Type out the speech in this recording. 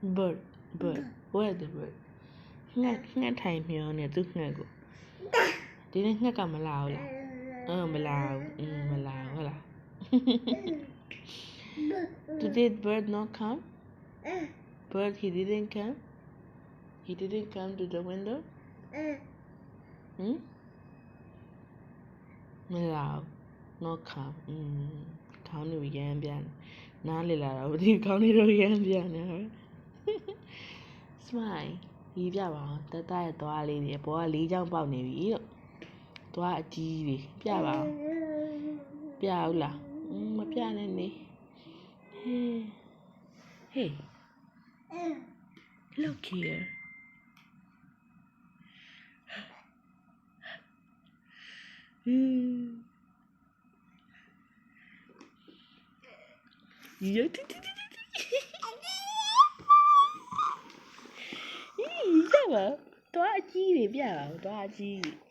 bird bird where the bird ငှက်ထိုင်မျောနေသူငှက်ကိုဒီနေ့ငှက်ကမလာဘူးလားမလာဘူးမလာဘူးဟုတ်လား Today bird not come bird he didn't come to the window မလာဘူး not come ခေါင်းတွေရမ်းပြန်နားလေလာတော့ဒီခေါင်းတွေတော့ရမ်းပြန်နေဟုတ် smile ရေးပြပါအောင်တတရဲ့သွားလေးတွေဘောက၄ချောင်းပေါက်နေပြီလို့သွားအကြီးတွေပြပါအောင်ပြဟုတ်လားမပြနဲ့နေ hey look hereရပါတော့အကြီးတွေပြပါတော့အကြီး